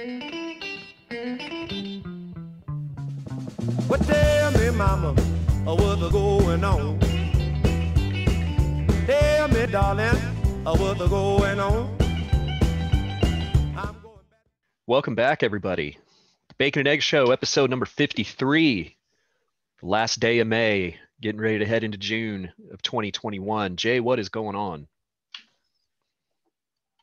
Well, tell me, mama, what's going on? Tell me, darling, what's going on? Welcome back, everybody. The Bacon and Egg Show, episode number 53. The last day of May, getting ready to head into June of 2021. Jay, what is going on?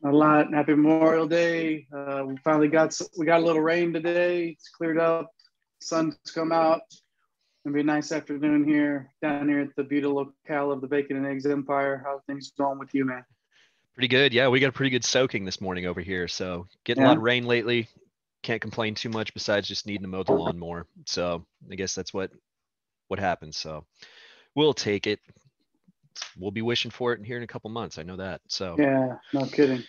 A lot. Happy Memorial Day. We finally got a little rain today. It's cleared up. Sun's come out. It'll be a nice afternoon here, down here at the beautiful locale of the Bacon and Eggs Empire. How are things going with you, man? Pretty good. Yeah, we got a pretty good soaking this morning over here. So getting a lot of rain lately. Can't complain too much besides just needing to mow the lawn more. So I guess that's what happens. So we'll take it. We'll be wishing for it here in a couple months. I know that. So yeah, no kidding.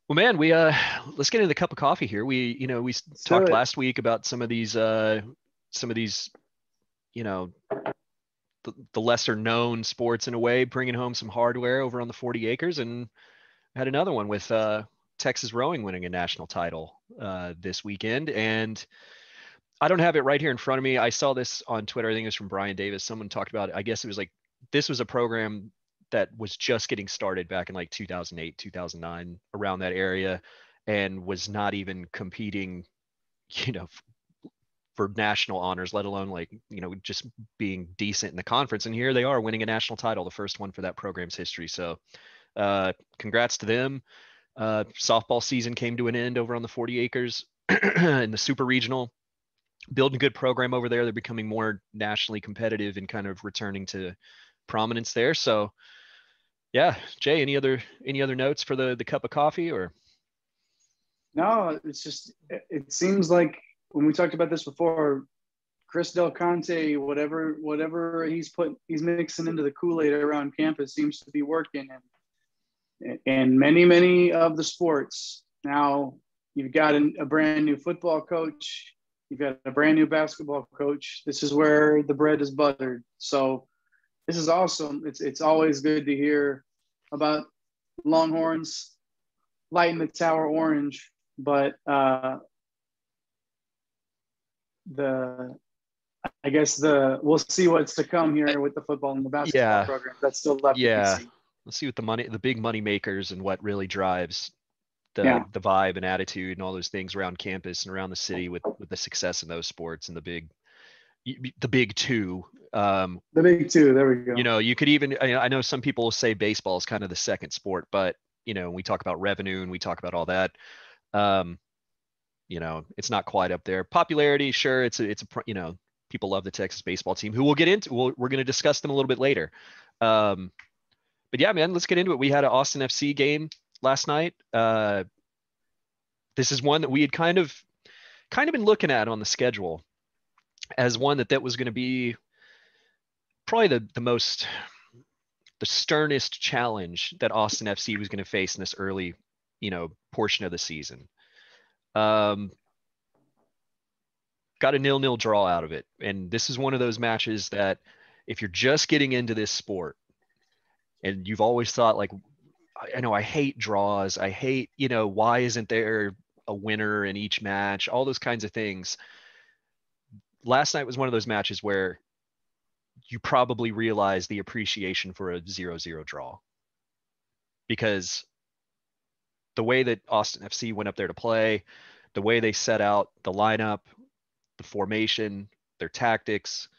Well, man, we let's get into the cup of coffee here. We talked last week about some of these the lesser known sports in a way, bringing home some hardware over on the 40 acres, and had another one with Texas rowing winning a national title this weekend. And I don't have it right here in front of me. I saw this on Twitter. I think it was from Brian Davis. Someone talked about it. I guess it was like, this was a program that was just getting started back in like 2008, 2009, around that area, and was not even competing, for national honors, let alone just being decent in the conference. And here they are winning a national title, the first one for that program's history. So congrats to them. Softball season came to an end over on the 40 acres in the super regional. Building a good program over there. They're becoming more nationally competitive and kind of returning to prominence there. So yeah, Jay, any other notes for the cup of coffee? Or no, it's just, it seems like when we talked about this before, Chris Del Conte, whatever he's mixing into the Kool-Aid around campus seems to be working. And many of the sports now, you've got a brand new football coach, you've got a brand new basketball coach. This is where the bread is buttered. So this is awesome. It's always good to hear about Longhorns lighting the tower orange, but we'll see what's to come here with the football and the basketball program. That's still left to be seen. Let's see what the big money makers and what really drives the vibe and attitude and all those things around campus and around the city with the success in those sports and the big two. The big two, there we go. You could even, I know some people will say baseball is kind of the second sport, but we talk about revenue and we talk about all that. It's not quite up there. Popularity, sure, it's people love the Texas baseball team, who we'll get into. We're going to discuss them a little bit later. But yeah, man, let's get into it. We had an Austin FC game last night. This is one that we had kind of been looking at on the schedule as one that was going to be probably the sternest challenge that Austin FC was going to face in this early, portion of the season. Got a 0-0 draw out of it. And this is one of those matches that if you're just getting into this sport and you've always thought, like, I know I hate draws. I hate, why isn't there a winner in each match? All those kinds of things. Last night was one of those matches where you probably realize the appreciation for a 0-0 draw, because the way that Austin FC went up there to play, the way they set out the lineup, the formation, their tactics,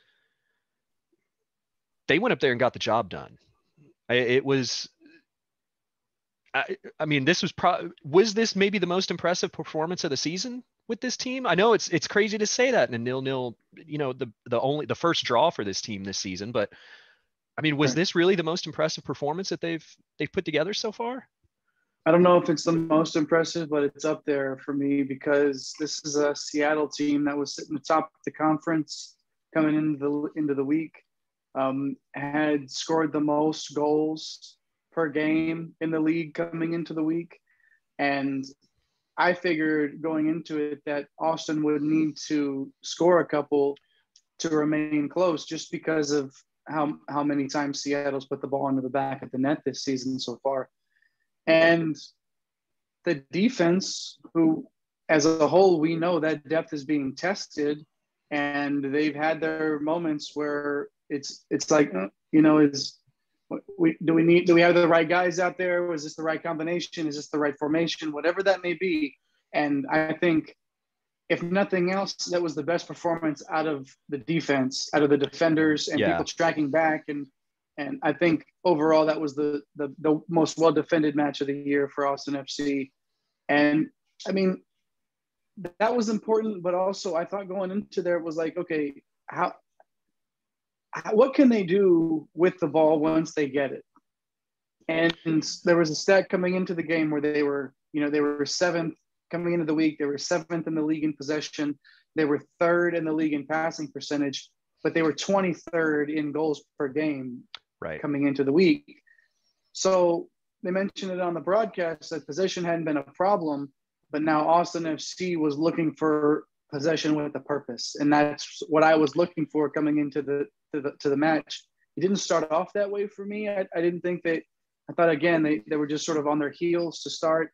they went up there and got the job done. Was this maybe the most impressive performance of the season with this team? I know it's crazy to say that in a 0-0, the first draw for this team this season, but I mean, was this really the most impressive performance that they've put together so far? I don't know if it's the most impressive, but it's up there for me, because this is a Seattle team that was sitting atop the conference coming into the week, had scored the most goals per game in the league coming into the week. And I figured going into it that Austin would need to score a couple to remain close, just because of how many times Seattle's put the ball into the back of the net this season so far. And the defense, who as a whole, we know that depth is being tested, and they've had their moments where it's like, do we have the right guys out there? Was this the right combination? Is this the right formation? Whatever that may be. And I think, if nothing else, that was the best performance out of the defense, out of the defenders and people tracking back. And I think overall that was the most well defended match of the year for Austin FC. And I mean, that was important, but also I thought going into there, it was like, okay, what can they do with the ball once they get it? And there was a stat coming into the game where they were seventh coming into the week. They were seventh in the league in possession. They were third in the league in passing percentage, but they were 23rd in goals per game coming into the week. So they mentioned it on the broadcast that possession hadn't been a problem, but now Austin FC was looking for possession with a purpose. And that's what I was looking for coming into the match. It didn't start off that way for me. I didn't think I thought, again, they were just sort of on their heels to start.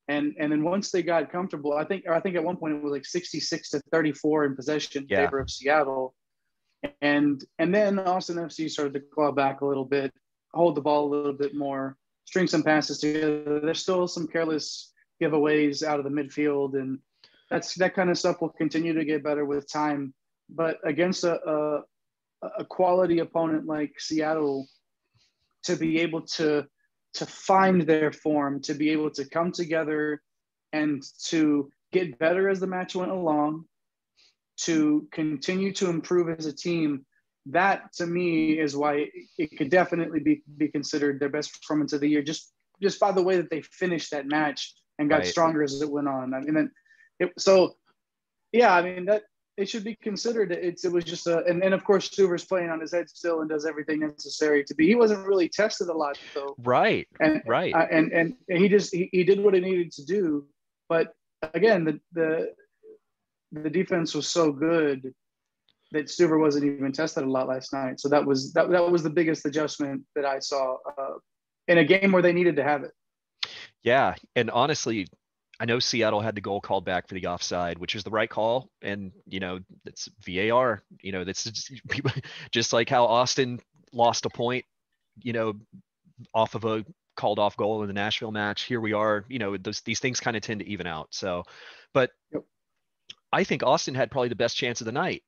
And then once they got comfortable, I think at one point it was like 66-34 in possession in favor of Seattle. And then Austin FC started to claw back a little bit, hold the ball a little bit more, string some passes together. There's still some careless giveaways out of the midfield, and that kind of stuff will continue to get better with time. But against a quality opponent like Seattle, to be able to find their form, to be able to come together and to get better as the match went along, to continue to improve as a team, that to me is why it could definitely be considered their best performance of the year, just by the way that they finished that match and got stronger as it went on. I mean, that it should be considered. It was just and of course Stuver's playing on his head still and does everything necessary to be. He wasn't really tested a lot though. And he did what he needed to do. But again, the defense was so good that Stuver wasn't even tested a lot last night. So that was the biggest adjustment that I saw in a game where they needed to have it. Yeah, and honestly, I know Seattle had the goal called back for the offside, which is the right call. And, it's VAR, that's just like how Austin lost a point, off of a called off goal in the Nashville match. Here we are, these things kind of tend to even out. So, but I think Austin had probably the best chance of the night.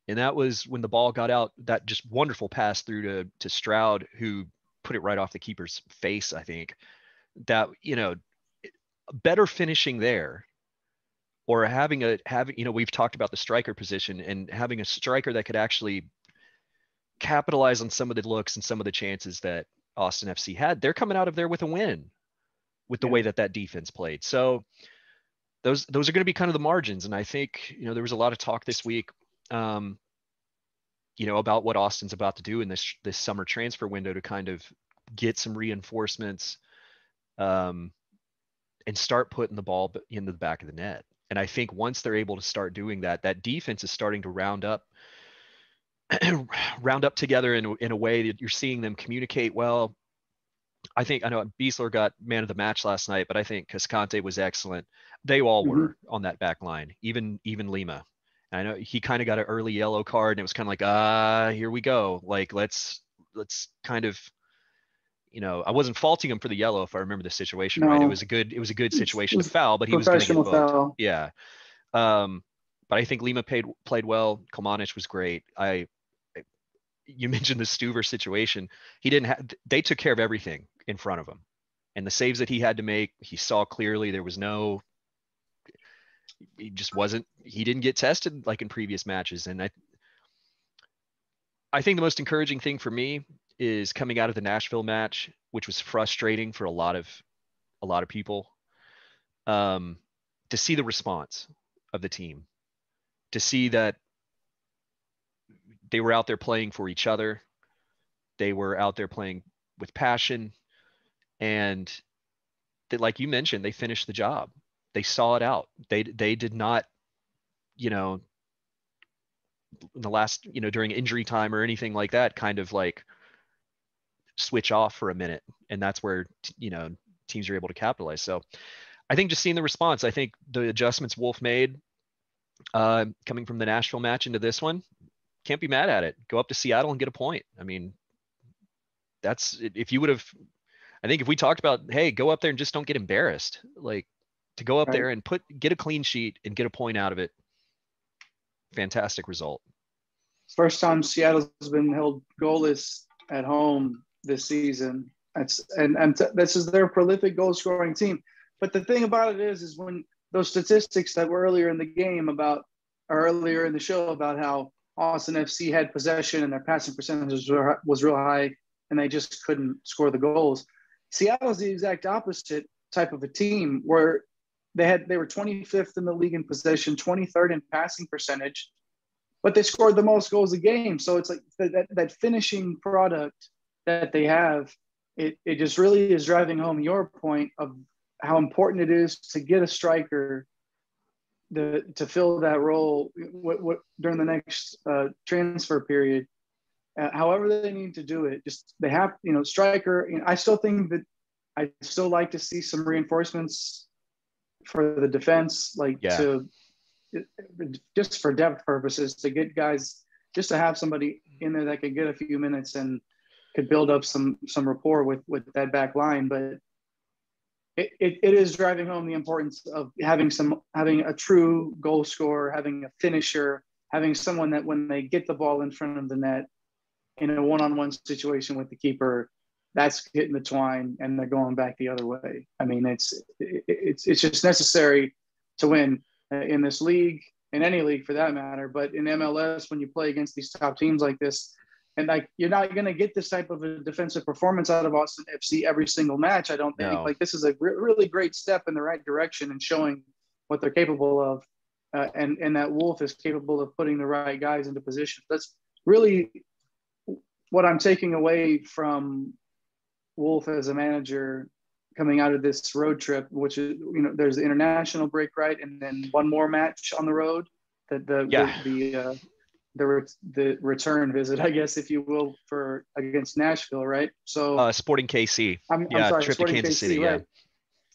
And that was when the ball got out, that just wonderful pass through to Stroud, who put it right off the keeper's face, I think. That, better finishing there, or having we've talked about the striker position, and having a striker that could actually capitalize on some of the looks and some of the chances that Austin FC had. They're coming out of there with a win with the way that defense played. So those are going to be kind of the margins. And I think, there was a lot of talk this week, about what Austin's about to do in this summer transfer window to kind of get some reinforcements, and start putting the ball into the back of the net. And I think once they're able to start doing that, that defense is starting to round up together in a way that you're seeing them communicate well. I know Beasler got man of the match last night, but I think Cascante was excellent. They all were on that back line, even Lima. And I know he kind of got an early yellow card, and it was kind of like, here we go. Like, let's kind of, I wasn't faulting him for the yellow, if I remember the situation right. It was a good situation to foul, but he was going to get booked. Foul. Yeah. But I think Lima played well. Komanic was great. You mentioned the Stuver situation. They took care of everything in front of him, and the saves that he had to make, he saw clearly. There was he didn't get tested like in previous matches. And I think the most encouraging thing for me is coming out of the Nashville match, which was frustrating for a lot of people, to see the response of the team, to see that they were out there playing for each other. They were out there playing with passion, and that, like you mentioned, they finished the job. They saw it out. They did not, in the last, during injury time or anything like that, kind of like switch off for a minute. And that's where, teams are able to capitalize. So I think just seeing the response, I think the adjustments Wolf made coming from the Nashville match into this one, can't be mad at it. Go up to Seattle and get a point. I mean, that's if you would have, I think if we talked about, hey, go up there and just don't get embarrassed, like to go up there and get a clean sheet and get a point out of it. Fantastic result. First time Seattle's been held goalless at home this season. This is their prolific goal scoring team. But the thing about it is when those statistics that were earlier in the show about how Austin FC had possession and their passing percentage was real high and they just couldn't score the goals. Seattle's the exact opposite type of a team where they were 25th in the league in possession, 23rd in passing percentage, but they scored the most goals a game. So it's like that finishing product that they have, it just really is driving home your point of how important it is to get a striker to fill that role during the next transfer period. However they need to do it, just they have, striker. I still think that I still like to see some reinforcements for the defense, just for depth purposes, to get guys, just to have somebody in there that could get a few minutes and could build up some rapport with that back line. But it is driving home the importance of having a true goal scorer, having a finisher, having someone that when they get the ball in front of the net in a one-on-one situation with the keeper, that's hitting the twine and they're going back the other way. I mean, it's just necessary to win in this league, in any league for that matter. But in MLS, when you play against these top teams like this, and you're not going to get this type of a defensive performance out of Austin FC every single match, I don't think. No. This is a really great step in the right direction and showing what they're capable of, and that Wolf is capable of putting the right guys into position. That's really what I'm taking away from Wolf as a manager coming out of this road trip, which is, there's the international break, right? And then one more match on the road, the return visit, I guess, if you will, against Nashville, right? So Sporting KC. I'm sorry, trip Sporting to Kansas KC, City, right?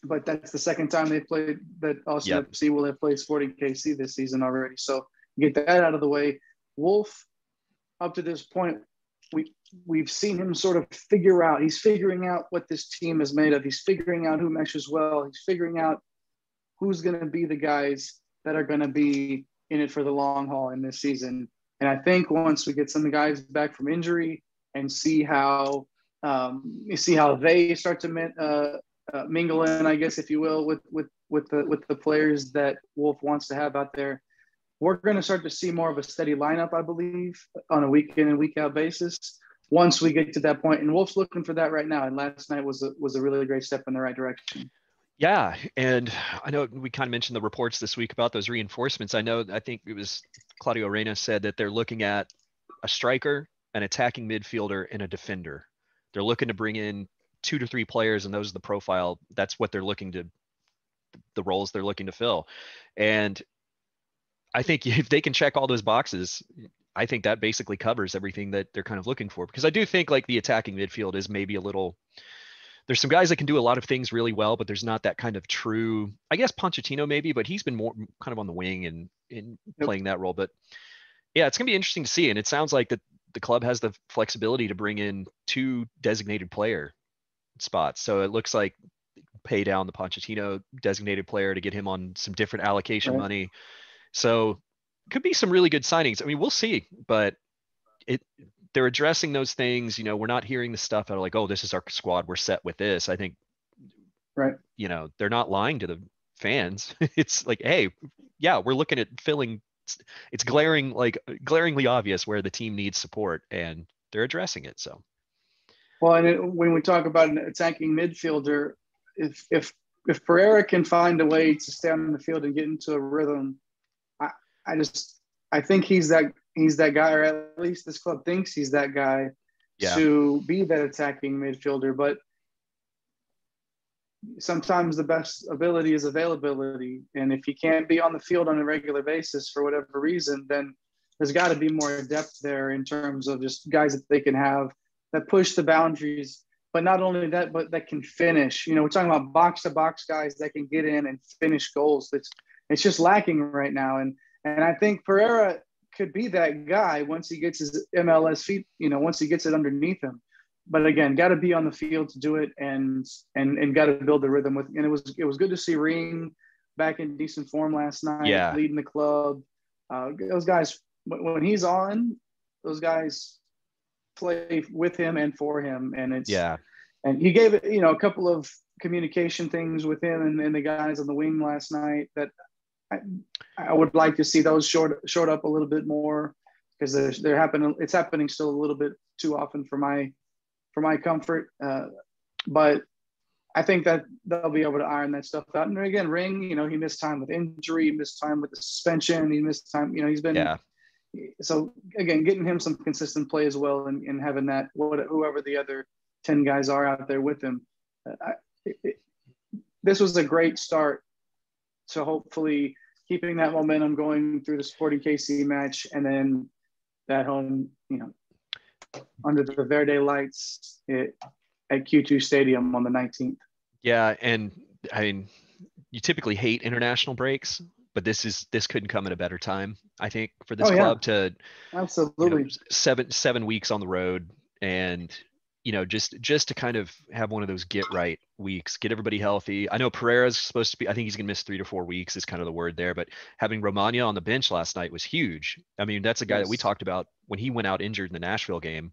But that's the second time they played that. Austin FC will have played Sporting KC this season already. So get that out of the way. Wolf, up to this point, we've seen him sort of he's figuring out what this team is made of. He's figuring out who meshes well. He's figuring out who's going to be the guys that are going to be in it for the long haul in this season. And I think once we get some of the guys back from injury and see how they start to mingle in, I guess, if you will, with the players that Wolf wants to have out there, we're going to start to see more of a steady lineup, I believe, on a week in and week out basis once we get to that point. And Wolf's looking for that right now. And last night was a really great step in the right direction. Yeah. And I know we kind of mentioned the reports this week about those reinforcements. I think it was Claudio Reyna said that they're looking at a striker, an attacking midfielder, and a defender. They're looking to bring in 2 to 3 players, and those are the profile. That's what they're the roles they're looking to fill. And I think if they can check all those boxes, I think that basically covers everything that they're kind of looking for. Because I do think like the attacking midfield is maybe there's some guys that can do a lot of things really well, but there's not that kind of true, I guess Pochettino maybe, but he's been more kind of on the wing and playing that role. But yeah, it's going to be interesting to see. And it sounds like that the club has the flexibility to bring in 2 designated player spots. So it looks like pay down the Pochettino designated player to get him on some different allocation money. So could be some really good signings. I mean, we'll see, but they're addressing those things. We're not hearing the stuff out of like, oh, this is our squad, we're set with this. I think, they're not lying to the fans. It's like, hey, yeah, we're looking at filling. It's glaringly obvious where the team needs support, and they're addressing it. So, well, and when we talk about an attacking midfielder, if Pereira can find a way to stay on the field and get into a rhythm, I think he's that guy, or at least this club thinks he's that guy to be that attacking midfielder. But sometimes the best ability is availability. And if he can't be on the field on a regular basis for whatever reason, then there's got to be more depth there in terms of just guys that they can have that push the boundaries but not only that, but that can finish. You know, we're talking about box to box guys that can get in and finish goals. It's just lacking right now. And I think Pereira could be that guy once he gets his MLS feet, you know, once he gets it underneath him. But again, got to be on the field to do it, and got to build the rhythm with. And it was good to see Ring back in decent form last night, leading the club. Those guys, when he's on, those guys play with him and for him, and and he gave it, you know, a couple of communication things with him and the guys on the wing last night that I would like to see those short up a little bit more, because they're happening. It's happening still a little bit too often for my comfort. But I think that they'll be able to iron that stuff out. And again, Ring, you know, he missed time with injury, he missed time with the suspension, he missed time, you know, he's been so again, getting him some consistent play as well, and having that whoever the other 10 guys are out there with him. This was a great start. So hopefully keeping that momentum going through the Sporting KC match, and then that home, you know, under the Verde lights at Q2 Stadium on the 19th. Yeah, and I mean, you typically hate international breaks, but this couldn't come at a better time, I think, for this club to absolutely, you know, 7 weeks on the road, and you know, just to kind of have one of those get right weeks, get everybody healthy. I know Pereira's supposed to be, I think he's gonna miss 3 to 4 weeks is kind of the word there, but having Romagna on the bench last night was huge. I mean, that's a guy that we talked about when he went out injured in the Nashville game.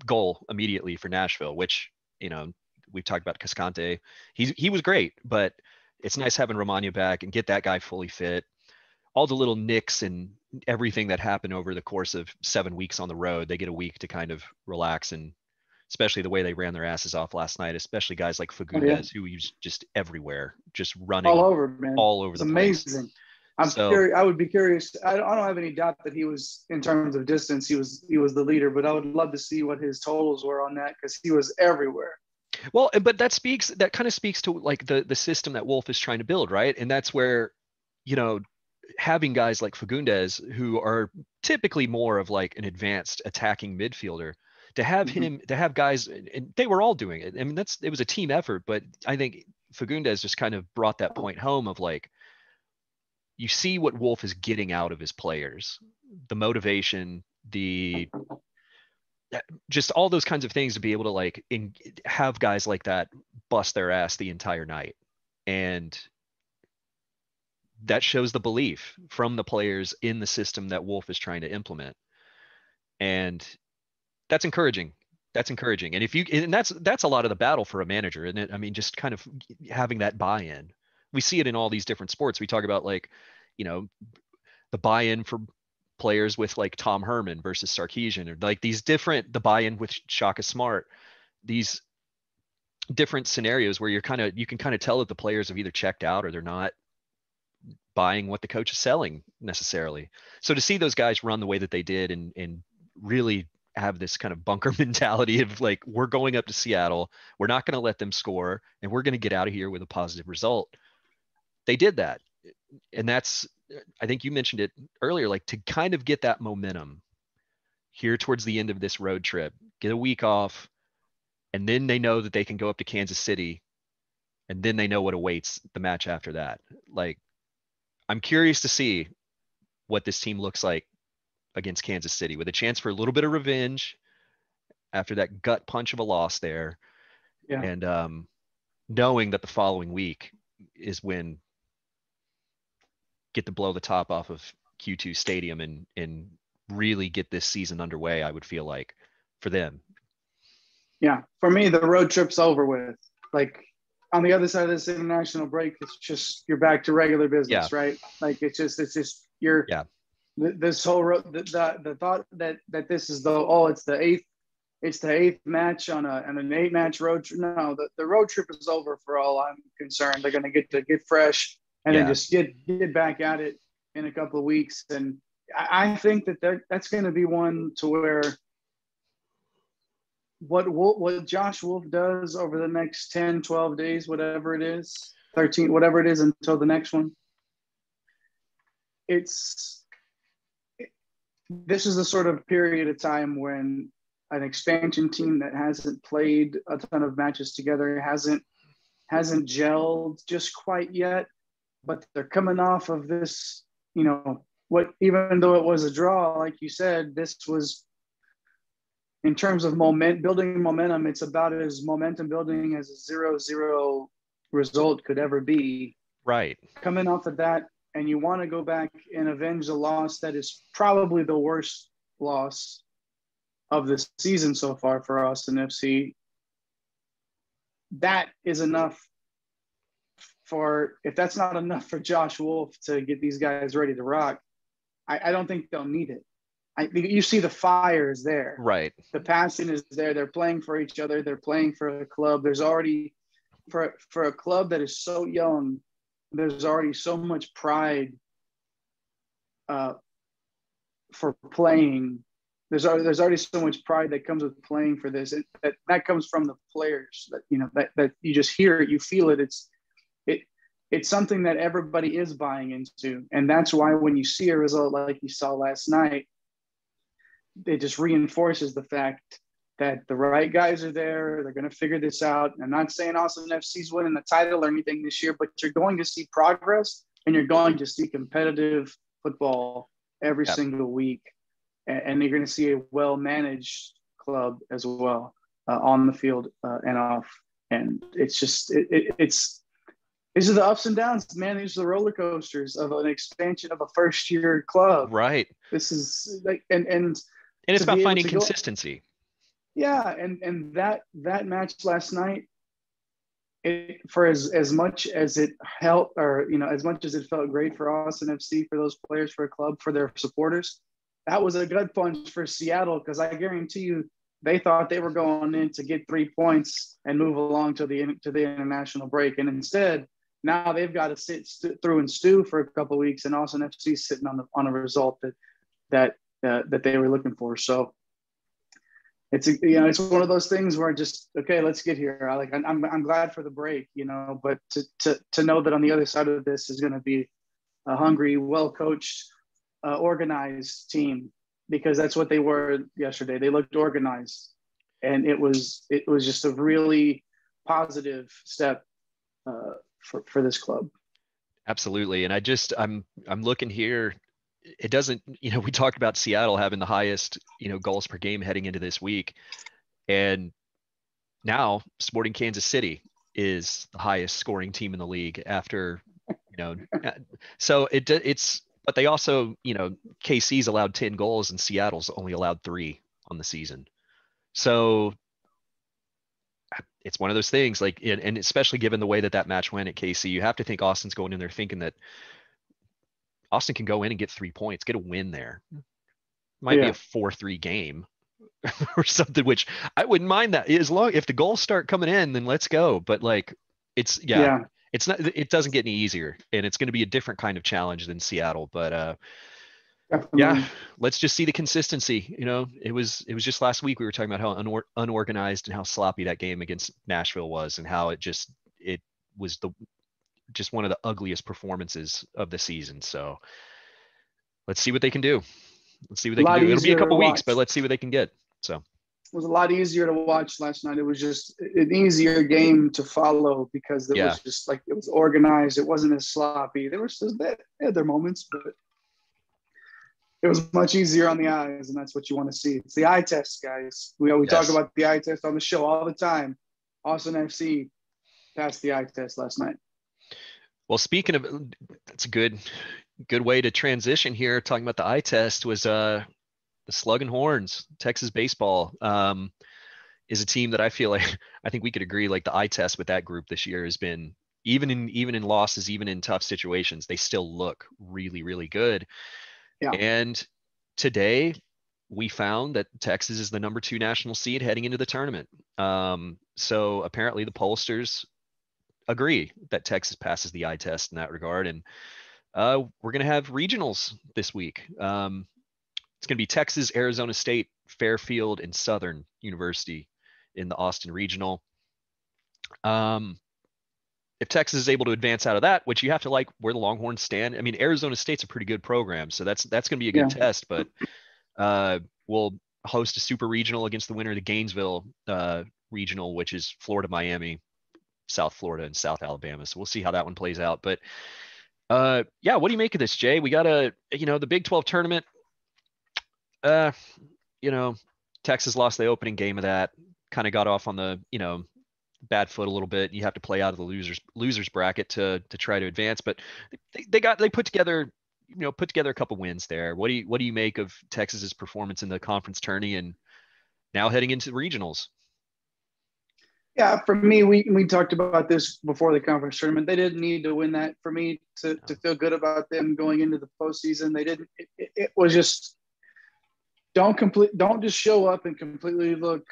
Goal immediately for Nashville, which, you know, we've talked about Cascante. He was great, but it's nice having Romagna back and get that guy fully fit. All the little nicks and everything that happened over the course of 7 weeks on the road, they get a week to kind of relax, and especially the way they ran their asses off last night, especially guys like Fagundes, who was just everywhere, just running all over, man, all over the place. Amazing. I'm curious. I would be curious. I don't have any doubt that he was, in terms of distance, he was the leader, but I would love to see what his totals were on that, because he was everywhere. Well, but that kind of speaks to like the system that Wolf is trying to build, right? And that's where, you know, having guys like Fagundes, who are typically more of like an advanced attacking midfielder, to have him, to have guys, and they were all doing it. I mean, it was a team effort, but I think Fagundes just kind of brought that point home of like, you see what Wolf is getting out of his players, the motivation, just all those kinds of things, to be able to like have guys like that bust their ass the entire night. And that shows the belief from the players in the system that Wolf is trying to implement. And that's encouraging. And that's a lot of the battle for a manager, isn't it? I mean, just kind of having that buy-in. We see it in all these different sports. We talk about, like, you know, the buy-in for players with like Tom Herman versus Sarkisian, or like the buy-in with Shaka Smart, these different scenarios where you can kind of tell that the players have either checked out or they're not buying what the coach is selling necessarily. So to see those guys run the way that they did, and really have this kind of bunker mentality of like, we're going up to Seattle, we're not going to let them score, and we're going to get out of here with a positive result. They did that. And that's, I think you mentioned it earlier, like to kind of get that momentum here towards the end of this road trip, get a week off, and then they know that they can go up to Kansas City, and then they know what awaits the match after that. Like, I'm curious to see what this team looks like against Kansas City, with a chance for a little bit of revenge after that gut punch of a loss there. Yeah. And knowing that the following week is when get to blow the top off of Q2 Stadium and really get this season underway, I would feel like, for them. Yeah. For me, the road trip's over with. Like, on the other side of this international break, it's just, you're back to regular business, right? Like, it's just you're, this whole road, the thought that this is it's the eighth match on an 8-match road trip. No, the road trip is over for all I'm concerned. They're going to get fresh and then just get back at it in a couple of weeks. And I think that's going to be one to where what Josh Wolf does over the next 10, 12 days, whatever it is, 13, whatever it is, until the next one. This is the sort of period of time when an expansion team that hasn't played a ton of matches together, hasn't gelled just quite yet, but they're coming off of this, even though it was a draw, like you said, this was, in terms of building momentum, it's about as momentum building as a 0-0 result could ever be. Right. Coming off of that, and you want to go back and avenge a loss that is probably the worst loss of the season so far for Austin FC. That is enough if that's not enough for Josh Wolf to get these guys ready to rock, I don't think they'll need it. I think you see the fire is there. Right. The passion is there. They're playing for each other. They're playing for a club. There's already, for a club that is so young, there's already so much pride for playing. There's already so much pride that comes with playing for this. That comes from the players. That you just hear it, you feel it. It's something that everybody is buying into, and that's why when you see a result like you saw last night, it just reinforces the fact that the right guys are there. They're going to figure this out. I'm not saying Austin FC's winning the title or anything this year, but you're going to see progress, and you're going to see competitive football every single week. And you're going to see a well-managed club as well on the field and off. And it's just, these are the ups and downs, man. These are the roller coasters of an expansion of a first-year club. Right. This is like, and it's about finding consistency. And that match last night, for as much as it helped, or as much as it felt great for Austin FC, for those players, for a club, for their supporters, that was a gut punch for Seattle, because I guarantee you they thought they were going in to get 3 points and move along to the international break, and instead now they've got to sit through and stew for a couple of weeks, and Austin FC sitting on a result that they were looking for. So it's one of those things where just, okay, let's get here. I'm glad for the break, but to know that on the other side of this is going to be a hungry, well coached, organized team, because that's what they were yesterday. They looked organized, and it was just a really positive step for this club. Absolutely. And I'm looking here. It doesn't, we talked about Seattle having the highest, goals per game heading into this week. And now Sporting Kansas City is the highest scoring team in the league after, so but they also, KC's allowed 10 goals and Seattle's only allowed 3 on the season. So it's one of those things, like, and especially given the way that match went at KC, you have to think Austin's going in there thinking that Austin can go in and get 3 points, get a win there. Might be a 4-3 game or something, which I wouldn't mind that. As long if the goals start coming in, then let's go. But like, it's not, it doesn't get any easier, and it's going to be a different kind of challenge than Seattle. But let's just see the consistency. It was just last week we were talking about how unorganized and how sloppy that game against Nashville was, and how it was just one of the ugliest performances of the season. So let's see what they can do. It'll be a couple weeks, but let's see what they can get. So it was a lot easier to watch last night. It was just an easier game to follow, because it was just like, it was organized. It wasn't as sloppy. They had their moments, but it was much easier on the eyes, and that's what you want to see. It's the eye test, guys. We talk about the eye test on the show all the time. Austin FC passed the eye test last night. Well, speaking of, that's a good way to transition here. Talking about the eye test was the Sluggin Horns. Texas baseball is a team that I feel like, I think we could agree, like, the eye test with that group this year has been, even in losses, even in tough situations, they still look really, really good. Yeah. And today we found that Texas is the number 2 national seed heading into the tournament. So apparently the pollsters agree that Texas passes the eye test in that regard. And we're going to have regionals this week. It's going to be Texas, Arizona State, Fairfield, and Southern University in the Austin regional. If Texas is able to advance out of that, which you have to like where the Longhorns stand. I mean, Arizona State's a pretty good program, so that's going to be a good test. But we'll host a super regional against the winner of the Gainesville regional, which is Florida, Miami, South Florida, and South Alabama. So we'll see how that one plays out. But yeah, what do you make of this, Jay? We got the Big 12 tournament. Texas lost the opening game of that, kind of got off on the, bad foot a little bit. You have to play out of the losers bracket to try to advance, but they put together a couple wins there. What do you make of Texas's performance in the conference tourney and now heading into the regionals? Yeah, for me, we talked about this before the conference tournament. They didn't need to win that for me to feel good about them going into the postseason. They didn't. It was just don't just show up and completely look,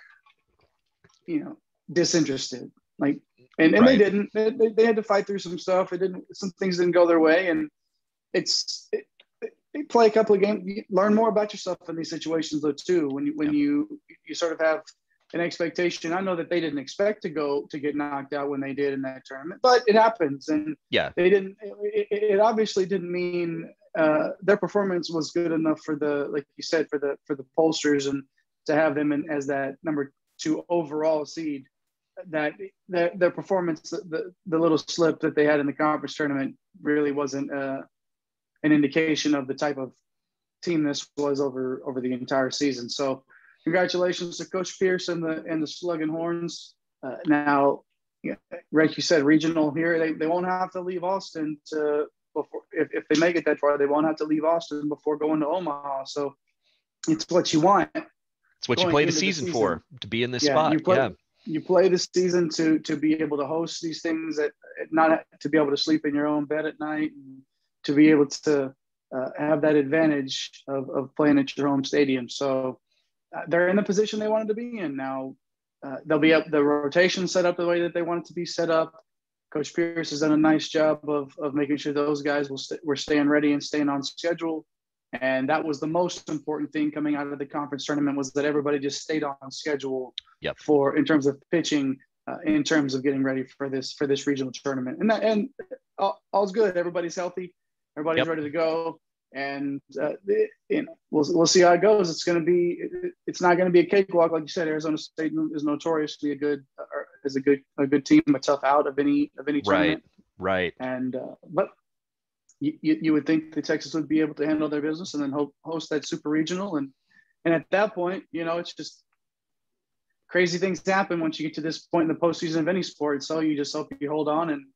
disinterested. Like, and Right. they didn't. They had to fight through some stuff. Some things didn't go their way, and they play a couple of games. You learn more about yourself in these situations, though, too. When you sort of have an expectation. I know that they didn't expect to get knocked out when they did in that tournament, but it happens. And yeah, they didn't. It obviously didn't mean their performance was good enough for like you said, for the pollsters and to have them as that number 2 overall seed. That their performance, the little slip that they had in the conference tournament, really wasn't an indication of the type of team this was over the entire season. So congratulations to Coach Pierce and the Sluggin Horns. Now, like you said, regional here, they won't have to leave Austin before if they make it that far. They won't have to leave Austin before going to Omaha. So it's what you want. It's what you play the season for, to be in this spot. You play the season to be able to host these things, not to be able to sleep in your own bed at night, and to be able to have that advantage of playing at your home stadium. So they're in the position they wanted to be in. Now they'll be up, the rotation set up the way that they want it to be set up. Coach Pierce has done a nice job of making sure those guys were staying ready and staying on schedule. And that was the most important thing coming out of the conference tournament, was that everybody just stayed on schedule in terms of pitching, in terms of getting ready for this regional tournament. And all's good. Everybody's healthy. Everybody's ready to go. And we'll see how it goes. It's not going to be a cakewalk, like you said. Arizona State is notoriously a good team, a tough out of any tournament. Right. And but you would think that Texas would be able to handle their business and then host that super regional, and at that point, it's just crazy things happen once you get to this point in the postseason of any sport. So you just hope you hold on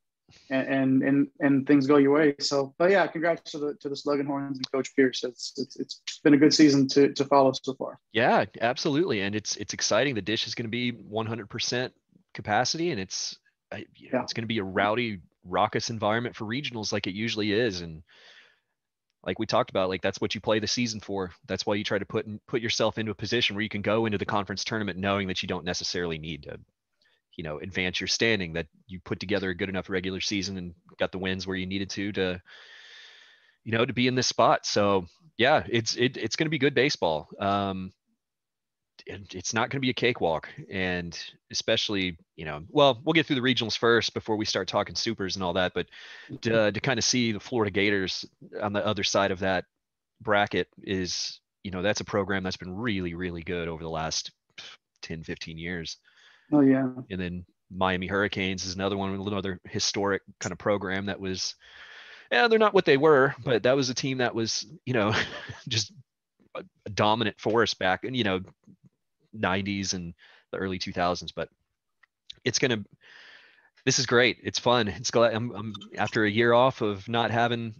and things go your way. So, but yeah, congrats to the Sluggin Horns and Coach Pierce. It's been a good season to follow so far. Yeah, absolutely, and it's exciting. The dish is going to be 100% capacity, and it's going to be a rowdy, raucous environment for regionals like it usually is. And like we talked about, like that's what you play the season for. That's why you try to put yourself into a position where you can go into the conference tournament knowing that you don't necessarily need to advance your standing, that you put together a good enough regular season and got the wins where you needed to be in this spot. So yeah, it's going to be good baseball. It's not going to be a cakewalk, and especially, we'll get through the regionals first before we start talking supers and all that, but to kind of see the Florida Gators on the other side of that bracket is, that's a program that's been really, really good over the last 10, 15 years. Oh yeah. And then Miami Hurricanes is another historic kind of program that was, they're not what they were, but that was a team that was, just a dominant force back in, 90s and the early 2000s. But this is great. It's fun. It's glad I'm after a year off of not having,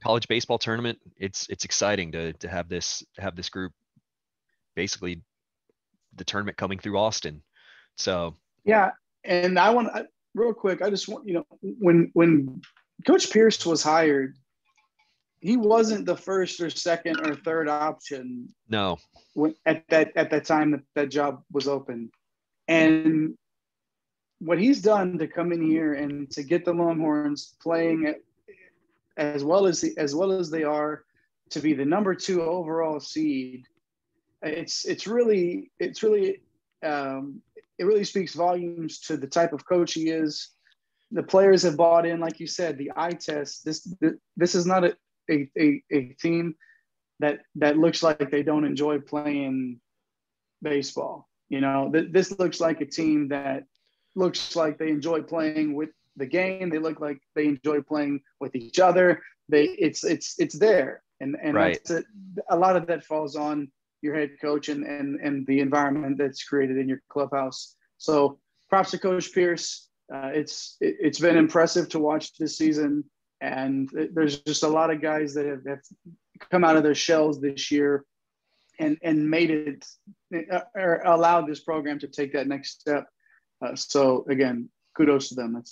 college baseball tournament. It's exciting to have this group, basically the tournament coming through Austin. So yeah. And I want real quick, I just want, when Coach Pierce was hired, he wasn't the first or second or third option. No. At that time that job was open. And what he's done to come in here and to get the Longhorns playing as well as they are, to be the number 2 overall seed, it really speaks volumes to the type of coach he is. The players have bought in, like you said, the eye test. This is not a team that looks like they don't enjoy playing baseball. This looks like a team that looks like they enjoy playing with the game. They look like they enjoy playing with each other. It's there, and right. that's it. A lot of that falls on your head coach and the environment that's created in your clubhouse. So props to Coach Pierce. It's been impressive to watch this season, and there's just a lot of guys that have come out of their shells this year and made it or allowed this program to take that next step. So again, kudos to them.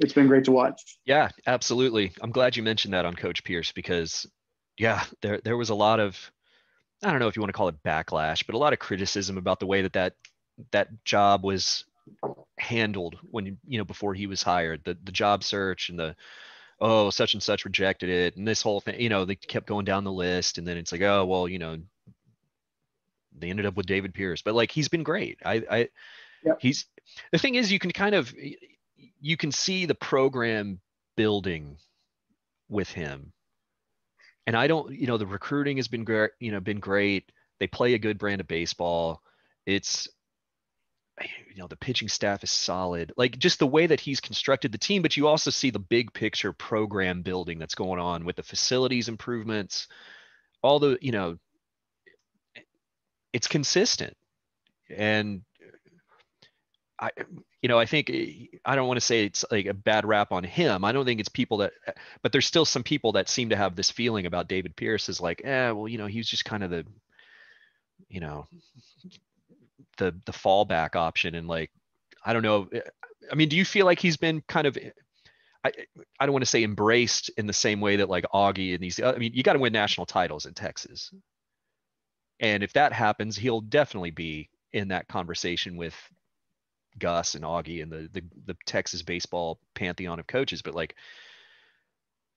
It's been great to watch. Yeah, absolutely. I'm glad you mentioned that on Coach Pierce, because there was a lot of, I don't know if you want to call it backlash, but a lot of criticism about the way that job was handled when, before he was hired, the job search and such and such rejected it. And this whole thing, they kept going down the list, and then it's like, oh, well, they ended up with David Pierce, but like, he's been great. Yep. The thing is, you can see the program building with him. And I don't, the recruiting has been great, been great. They play a good brand of baseball. It's, the pitching staff is solid. Like, just the way that he's constructed the team, but you also see the big picture program building that's going on with the facilities improvements, all the, it's consistent. And I think, I don't want to say it's like a bad rap on him. I don't think it's people but there's still some people that seem to have this feeling about David Pierce is like, well, he's just kind of the fallback option. And like, I don't know. I mean, do you feel like he's been kind of, I don't want to say embraced in the same way that like Augie and these, I mean, you got to win national titles in Texas. And if that happens, he'll definitely be in that conversation with Gus and Augie and the Texas baseball pantheon of coaches. But like,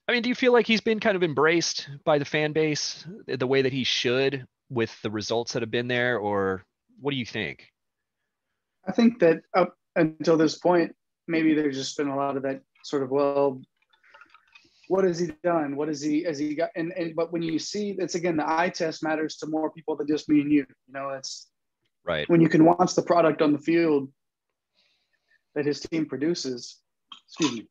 I mean, do you feel like he's been kind of embraced by the fan base the way that he should with the results that have been there, or what do you think? I think that up until this point, maybe there's just been a lot of that sort of, well, what has he done? What has he got? But when you see, it's again, the eye test matters to more people than just me and you. It's right. When you can watch the product on the field that his team produces, excuse me.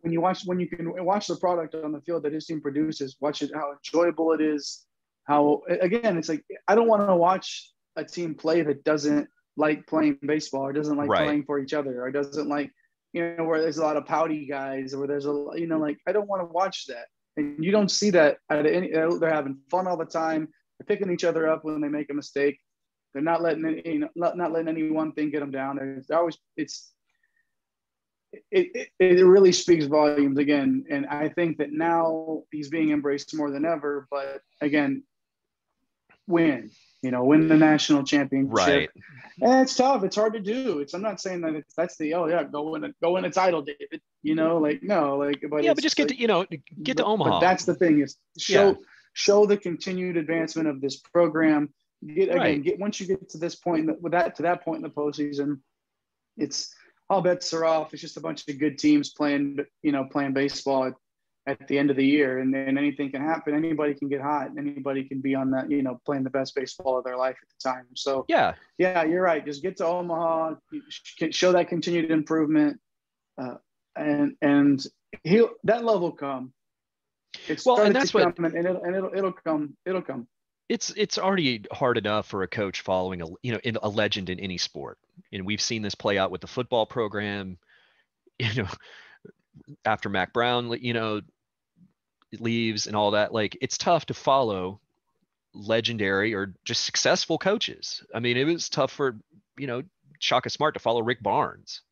When you can watch the product on the field that his team produces, watch it, how enjoyable it is. How, again, it's like, I don't want to watch a team play that doesn't like playing baseball or doesn't like playing for each other or doesn't like, where there's a lot of pouty guys or there's like, I don't want to watch that. And you don't see that at any, they're having fun all the time. They're picking each other up when they make a mistake. They're not letting not letting any one thing get them down. They're always, it really speaks volumes again. And I think that now he's being embraced more than ever, but again, win the national championship. Right. And it's tough. It's hard to do. I'm not saying that that's the, go win a title, David, but just get to Omaha. But that's the thing is show the continued advancement of this program. Once you get to this point, to that point in the postseason, it's all bets are off. It's just a bunch of good teams playing baseball at the end of the year, and then anything can happen. Anybody can get hot. Anybody can be on that, playing the best baseball of their life at the time. So yeah, you're right. Just get to Omaha, show that continued improvement, and that love will come. And that's what, and it'll come. It'll come. It's already hard enough for a coach following a legend in any sport, and we've seen this play out with the football program. After Mac Brown, leaves and all that, like, it's tough to follow legendary or just successful coaches. I mean, it was tough for, Shaka Smart to follow Rick Barnes.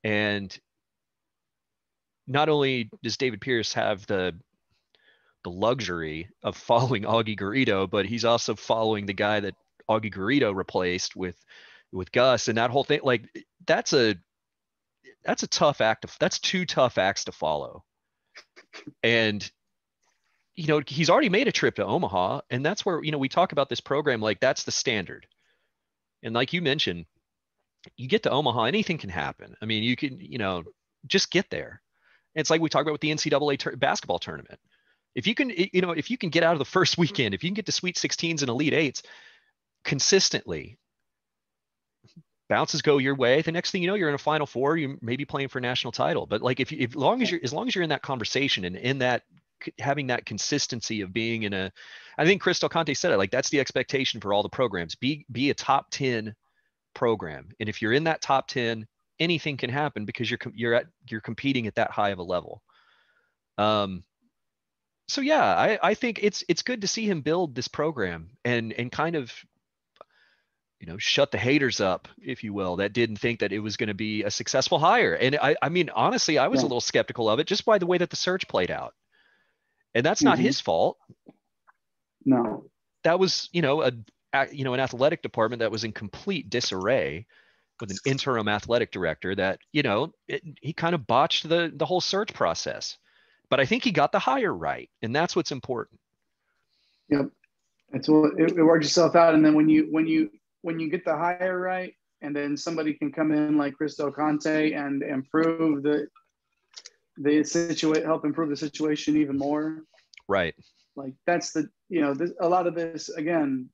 And not only does David Pierce have the luxury of following Augie Garrido, but he's also following the guy that Augie Garrido replaced with Gus, and that whole thing. Like, that's a tough act. That's two tough acts to follow. And, he's already made a trip to Omaha, and that's where, we talk about this program, like, that's the standard. And like you mentioned, you get to Omaha, anything can happen. I mean, you can, just get there. It's like we talk about with the NCAA basketball tournament. If you can, if you can get out of the first weekend, if you can get to Sweet 16s and Elite Eights consistently, bounces go your way. The next thing you know, you're in a Final Four. You may be playing for a national title. But like, as long as you're in that conversation and in that, having that consistency of being in a, I think Chris Del Conte said it, like that's the expectation for all the programs. Be a top 10 program, and if you're in that top 10, anything can happen because you're competing at that high of a level. So yeah, I think it's good to see him build this program and kind of, shut the haters up, if you will, that didn't think that it was going to be a successful hire. And I mean, honestly, I was a little skeptical of it just by the way that the search played out. And that's not his fault. No, that was, an athletic department that was in complete disarray with an interim athletic director that, he kind of botched the whole search process. But I think he got the hire right, and that's what's important. Yep, that's what it works itself out. And then when you get the hire right, and then somebody can come in like Chris Del Conte and improve help improve the situation even more. Right. Like that's a lot of this again.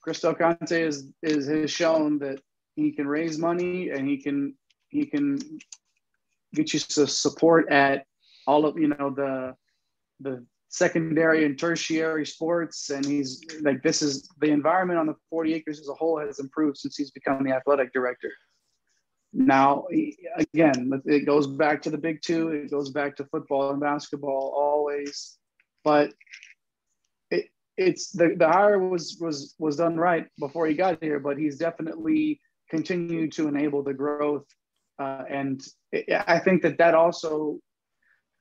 Chris Del Conte has shown that he can raise money and he can get you some support at all of the secondary and tertiary sports, and he's like, this is the environment on the 40 acres as a whole has improved since he's become the athletic director. Now, again, it goes back to the big two. It goes back to football and basketball always, but it's the hire was done right before he got here, but he's definitely continued to enable the growth, and I think that also,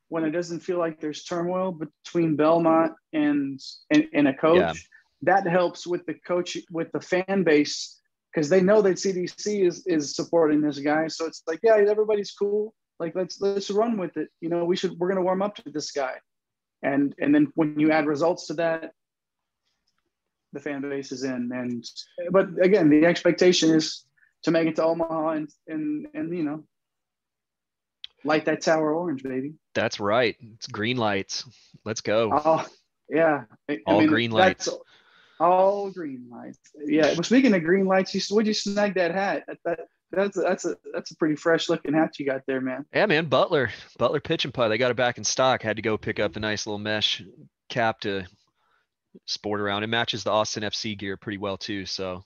when it doesn't feel like there's turmoil between Belmont and a coach, that helps with the coach, with the fan base, because they know that CDC is supporting this guy. So it's like, yeah, everybody's cool. Like, let's run with it. We're going to warm up to this guy. And then when you add results to that, the fan base is in. But again, the expectation is to make it to Omaha and light that tower orange, baby. That's right. It's green lights. Let's go. Oh, yeah. Green lights. All green lights. Yeah. Well, speaking of green lights, would you snag that hat? That's a pretty fresh looking hat you got there, man. Yeah, man. Butler Pitch and Putt. They got it back in stock. Had to go pick up the nice little mesh cap to sport around. It matches the Austin FC gear pretty well too. So,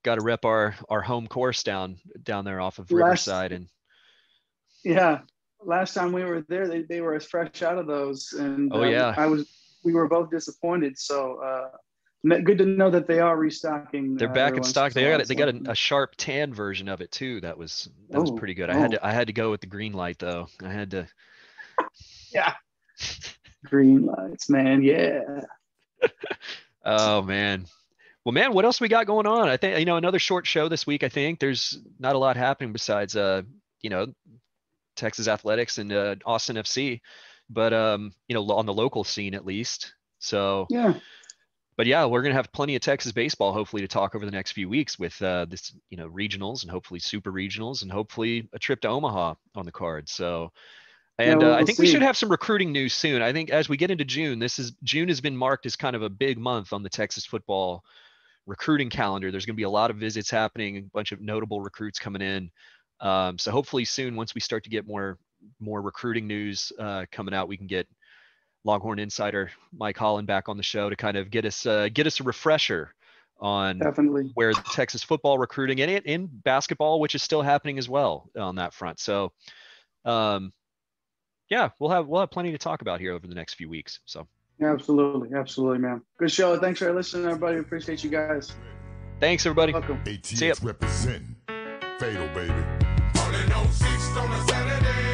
got to rep our home course down there off of Riverside. And yeah, last time we were there, they were as fresh out of those, and we were both disappointed. So good to know that they are restocking. They're back in stock. They got a sharp tan version of it too. That was pretty good. I had to go with the green light though. I had to. Yeah. Green lights, man. Yeah. Oh man. Well, man, what else we got going on? I think another short show this week. I think there's not a lot happening besides Texas Athletics and Austin FC, but on the local scene at least. So yeah. But yeah, we're gonna have plenty of Texas baseball hopefully to talk over the next few weeks with this regionals and hopefully super regionals and hopefully a trip to Omaha on the card. So. And I think we should have some recruiting news soon. I think as we get into June, June has been marked as kind of a big month on the Texas football recruiting calendar. There's going to be a lot of visits happening, a bunch of notable recruits coming in. So hopefully soon, once we start to get more recruiting news coming out, we can get Longhorn Insider Mike Holland back on the show to kind of get us a refresher on where the Texas football recruiting and in basketball, which is still happening as well on that front. So. Yeah, we'll have plenty to talk about here over the next few weeks. So absolutely, man. Good show. Thanks for listening, everybody. Appreciate you guys. Thanks, everybody. Welcome. ATX represent Fatal, baby. Falling on 6th on a Saturday.